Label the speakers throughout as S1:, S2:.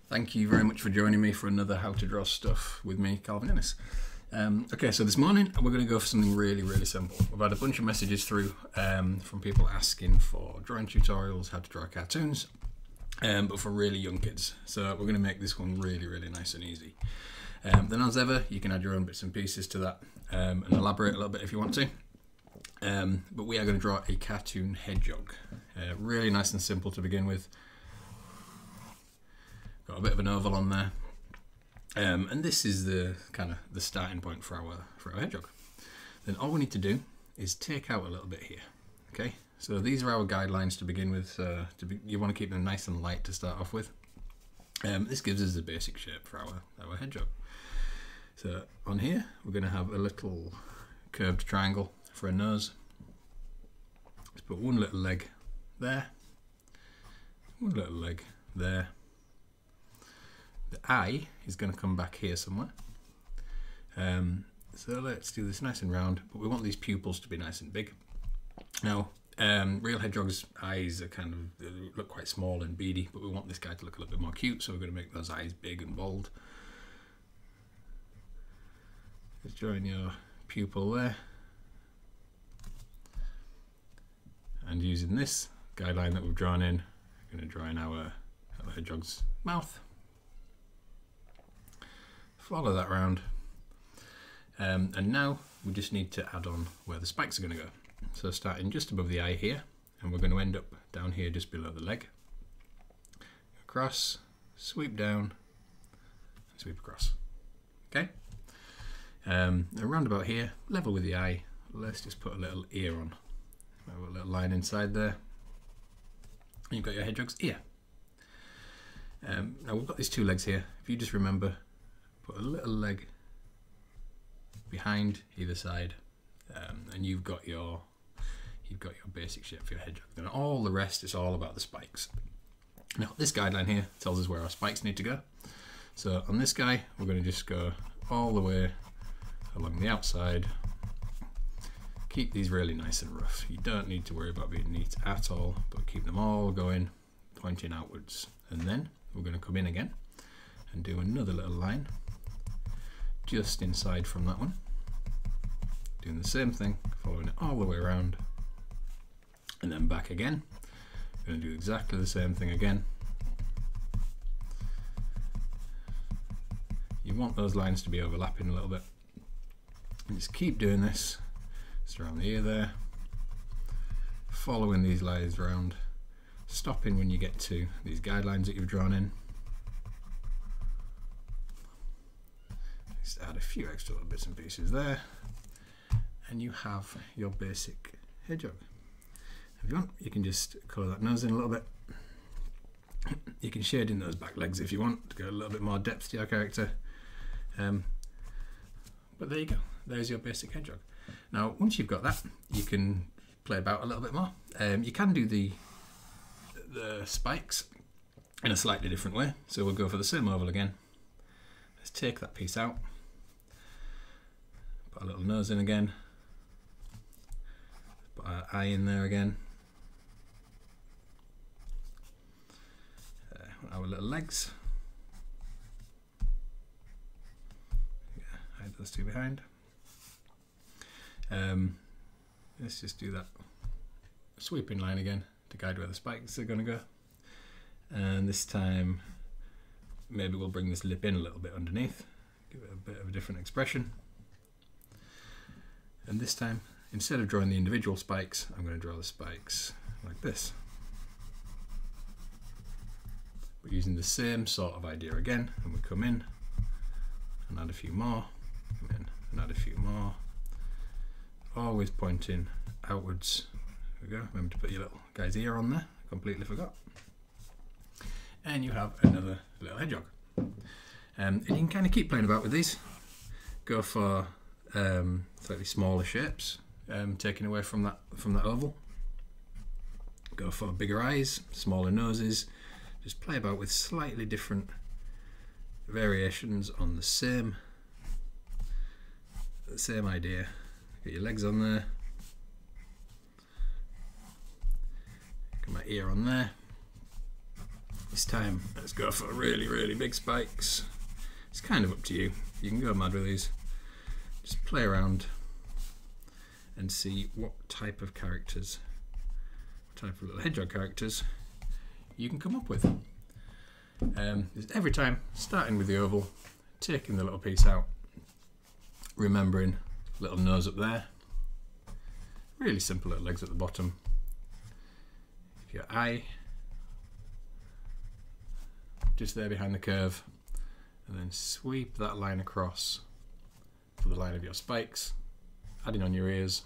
S1: Thank you very much for joining me for another How to Draw Stuff with me, Calvin Ennis. Okay, so this morning we're going to go for something really, really simple. We've had a bunch of messages through from people asking for drawing tutorials, how to draw cartoons, but for really young kids. So we're going to make this one really, really nice and easy. Then as ever, you can add your own bits and pieces to that and elaborate a little bit if you want to. But we are going to draw a cartoon hedgehog. Really nice and simple to begin with. Got a bit of an oval on there, and this is the kind of the starting point for our hedgehog. Then all we need to do is take out a little bit here. Okay, so these are our guidelines to begin with. You want to keep them nice and light to start off with. This gives us the basic shape for our hedgehog. So on here we're going to have a little curved triangle for a nose. Let's put one little leg there, one little leg there. The eye is going to come back here somewhere. So let's do this nice and round, but we want these pupils to be nice and big. Now, real hedgehogs' eyes are they look quite small and beady, but we want this guy to look a little bit more cute, so we're going to make those eyes big and bold. Just drawing your pupil there. And using this guideline that we've drawn in, we're going to draw in our hedgehog's mouth. Follow that round, and now we just need to add on where the spikes are going to go. So starting just above the eye here, and we're going to end up down here just below the leg. Across, sweep down, sweep across. Okay, around about here, level with the eye. Let's just put a little ear on. A little line inside there. And you've got your hedgehog's ear. Now we've got these two legs here. If you just remember, put a little leg behind either side, and you've got your basic shape for your hedgehog. Then all the rest is all about the spikes. Now this guideline here tells us where our spikes need to go. So on this guy, we're going to just go all the way along the outside. Keep these really nice and rough. You don't need to worry about being neat at all, but keep them all going, pointing outwards. And then we're going to come in again and do another little line just inside from that one, doing the same thing, following it all the way around, and then back again. We're going to do exactly the same thing again. You want those lines to be overlapping a little bit, and just keep doing this just around the ear there, following these lines around, stopping when you get to these guidelines that you've drawn in. Just add a few extra little bits and pieces there, and you have your basic hedgehog. If you want, you can just colour that nose in a little bit. You can shade in those back legs if you want to get a little bit more depth to your character. But there you go, there's your basic hedgehog. Now once you've got that, you can play about a little bit more. You can do the spikes in a slightly different way, so we'll go for the same oval again. Let's take that piece out, put a little nose in again, put our eye in there again, our little legs, hide those two behind. Let's just do that sweeping line again to guide where the spikes are going to go, and this time maybe we'll bring this lip in a little bit underneath, give it a bit of a different expression. And this time, instead of drawing the individual spikes, I'm going to draw the spikes like this. We're using the same sort of idea again, and we come in and add a few more, come in and add a few more, always pointing outwards. There we go. Remember to put your little guy's ear on there, completely forgot. And you have another little hedgehog. And you can kind of keep playing about with these. Go for slightly smaller shapes, taking away from that oval. Go for bigger eyes, smaller noses. Just play about with slightly different variations on the same idea. Get your legs on there. Get my ear on there. This time, let's go for really, really big spikes. It's kind of up to you. You can go mad with these. Just play around and see what type of characters, what type of little hedgehog characters you can come up with. Every time, starting with the oval, taking the little piece out, remembering little nose up there, really simple little legs at the bottom. If your eye just there behind the curve, and then sweep that line across for the line of your spikes, adding on your ears,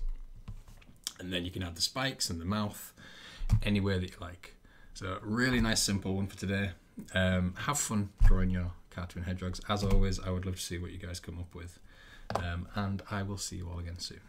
S1: and then you can add the spikes and the mouth anywhere that you like. So really nice simple one for today. Have fun drawing your cartoon hedgehogs. As always, I would love to see what you guys come up with, and I will see you all again soon.